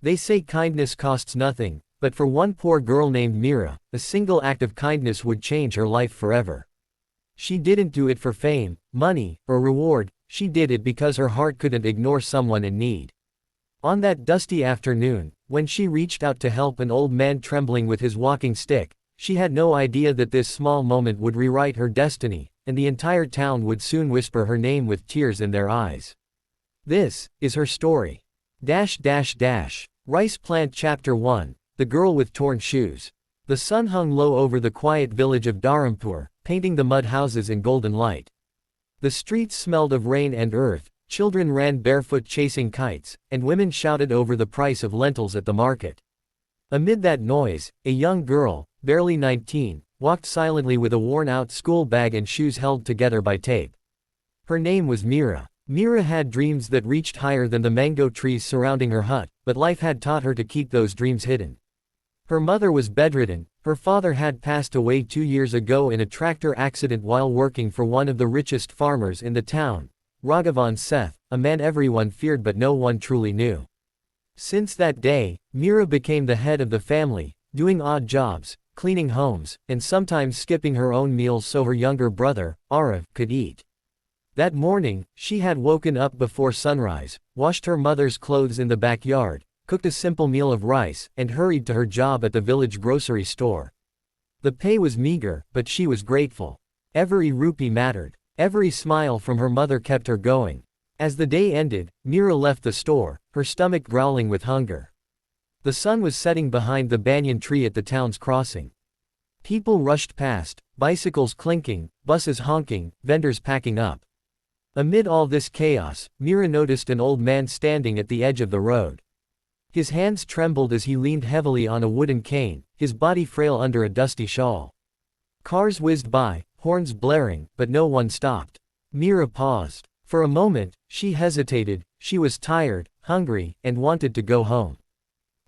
They say kindness costs nothing, but for one poor girl named Meera, a single act of kindness would change her life forever. She didn't do it for fame, money, or reward, she did it because her heart couldn't ignore someone in need. On that dusty afternoon, when she reached out to help an old man trembling with his walking stick, she had no idea that this small moment would rewrite her destiny, and the entire town would soon whisper her name with tears in their eyes. This is her story. Rice Plant Chapter 1, The Girl with Torn Shoes. The sun hung low over the quiet village of Dharampur, painting the mud houses in golden light. The streets smelled of rain and earth, children ran barefoot chasing kites, and women shouted over the price of lentils at the market. Amid that noise, a young girl, barely 19, walked silently with a worn-out school bag and shoes held together by tape. Her name was Meera. Meera had dreams that reached higher than the mango trees surrounding her hut, but life had taught her to keep those dreams hidden. Her mother was bedridden, her father had passed away 2 years ago in a tractor accident while working for one of the richest farmers in the town, Raghavan Seth, a man everyone feared but no one truly knew. Since that day, Meera became the head of the family, doing odd jobs, cleaning homes, and sometimes skipping her own meals so her younger brother, Arav, could eat. That morning, she had woken up before sunrise, washed her mother's clothes in the backyard, cooked a simple meal of rice, and hurried to her job at the village grocery store. The pay was meager, but she was grateful. Every rupee mattered. Every smile from her mother kept her going. As the day ended, Meera left the store, her stomach growling with hunger. The sun was setting behind the banyan tree at the town's crossing. People rushed past, bicycles clinking, buses honking, vendors packing up. Amid all this chaos, Meera noticed an old man standing at the edge of the road. His hands trembled as he leaned heavily on a wooden cane, his body frail under a dusty shawl. Cars whizzed by, horns blaring, but no one stopped. Meera paused. For a moment, she hesitated. She was tired, hungry, and wanted to go home.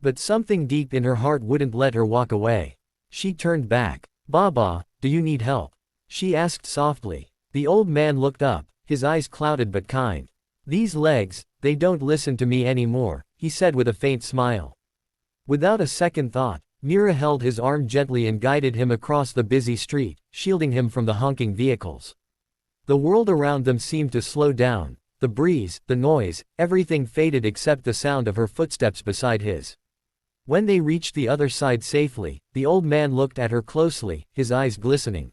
But something deep in her heart wouldn't let her walk away. She turned back. "Baba, do you need help?" she asked softly. The old man looked up, his eyes clouded but kind. "These legs, they don't listen to me anymore," he said with a faint smile. Without a second thought, Meera held his arm gently and guided him across the busy street, shielding him from the honking vehicles. The world around them seemed to slow down. The breeze, the noise, everything faded except the sound of her footsteps beside his. When they reached the other side safely, the old man looked at her closely, his eyes glistening.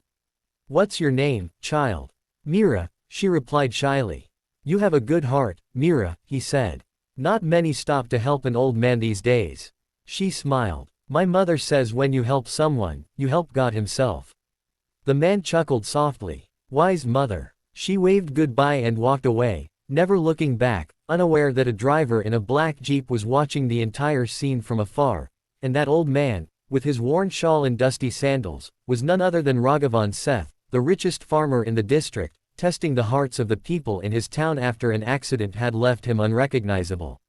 "What's your name, child?" "Meera," she replied shyly. "You have a good heart, Meera," he said. "Not many stop to help an old man these days." She smiled. "My mother says when you help someone, you help God himself." The man chuckled softly. "Wise mother." She waved goodbye and walked away, never looking back, unaware that a driver in a black jeep was watching the entire scene from afar, and that old man, with his worn shawl and dusty sandals, was none other than Raghavan Seth, the richest farmer in the district, testing the hearts of the people in his town after an accident had left him unrecognizable.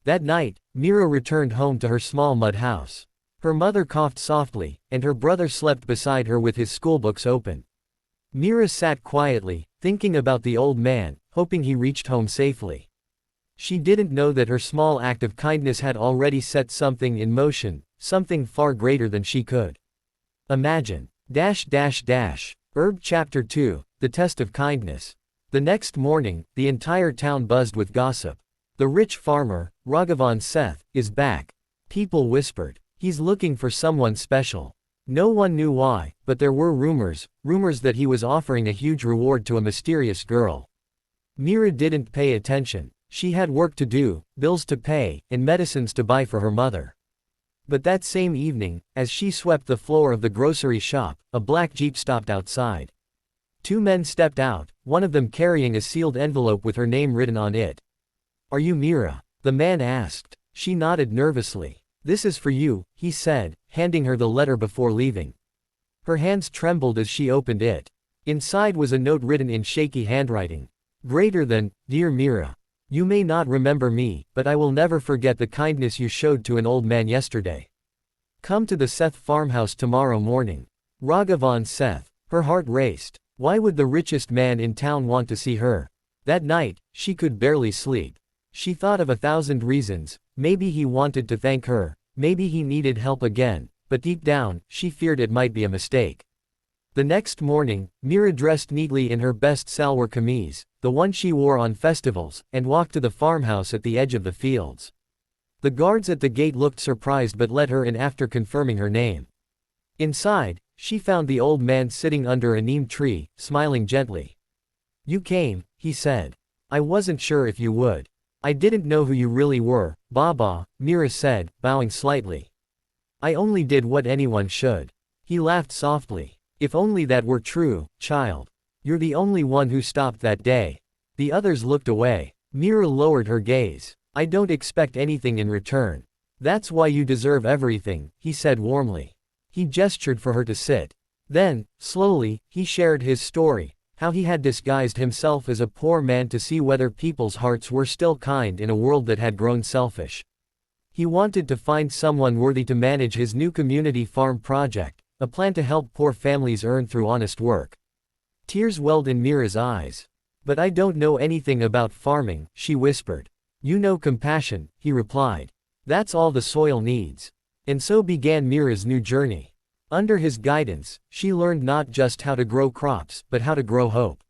That night, Meera returned home to her small mud house. Her mother coughed softly, and her brother slept beside her with his schoolbooks open. Meera sat quietly, thinking about the old man, hoping he reached home safely. She didn't know that her small act of kindness had already set something in motion, something far greater than she could imagine. Herb Chapter 2, The Test of Kindness. The next morning, the entire town buzzed with gossip. The rich farmer, Raghavan Seth, is back. People whispered. He's looking for someone special. No one knew why, but there were rumors that he was offering a huge reward to a mysterious girl. Meera didn't pay attention. She had work to do, bills to pay, and medicines to buy for her mother. But that same evening, as she swept the floor of the grocery shop, a black jeep stopped outside. Two men stepped out, one of them carrying a sealed envelope with her name written on it. "Are you Meera?" the man asked. She nodded nervously. "This is for you," he said, handing her the letter before leaving. Her hands trembled as she opened it. Inside was a note written in shaky handwriting. "Greater than, dear Meera. You may not remember me, but I will never forget the kindness you showed to an old man yesterday. Come to the Seth farmhouse tomorrow morning. Raghavan Seth." Her heart raced. Why would the richest man in town want to see her? That night, she could barely sleep. She thought of 1,000 reasons, Maybe he wanted to thank her, maybe he needed help again, but deep down, she feared it might be a mistake. The next morning, Meera dressed neatly in her best salwar kameez, the one she wore on festivals, and walked to the farmhouse at the edge of the fields. The guards at the gate looked surprised but let her in after confirming her name. Inside, she found the old man sitting under a neem tree, smiling gently. "You came," he said. "I wasn't sure if you would. I didn't know who you really were, Baba," Meera said, bowing slightly. "I only did what anyone should." He laughed softly. "If only that were true, child. You're the only one who stopped that day." The others looked away. Meera lowered her gaze. "I don't expect anything in return. That's why you deserve everything," he said warmly. He gestured for her to sit. Then, slowly, he shared his story, how he had disguised himself as a poor man to see whether people's hearts were still kind in a world that had grown selfish. He wanted to find someone worthy to manage his new community farm project, a plan to help poor families earn through honest work. Tears welled in Meera's eyes. "But I don't know anything about farming," she whispered. "You know compassion," he replied. "That's all the soil needs." And so began Meera's new journey. Under his guidance, she learned not just how to grow crops, but how to grow hope.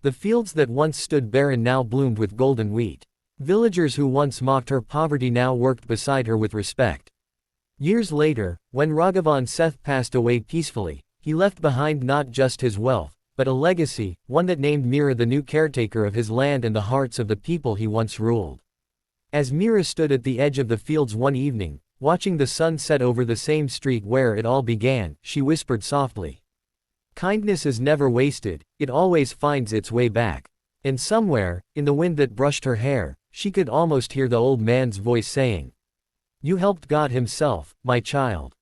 The fields that once stood barren now bloomed with golden wheat. Villagers who once mocked her poverty now worked beside her with respect. Years later, when Raghavan Seth passed away peacefully, he left behind not just his wealth, but a legacy, one that named Meera the new caretaker of his land and the hearts of the people he once ruled. As Meera stood at the edge of the fields one evening, watching the sun set over the same street where it all began, she whispered softly. "Kindness is never wasted, it always finds its way back." And somewhere, in the wind that brushed her hair, she could almost hear the old man's voice saying, "You helped God himself, my child.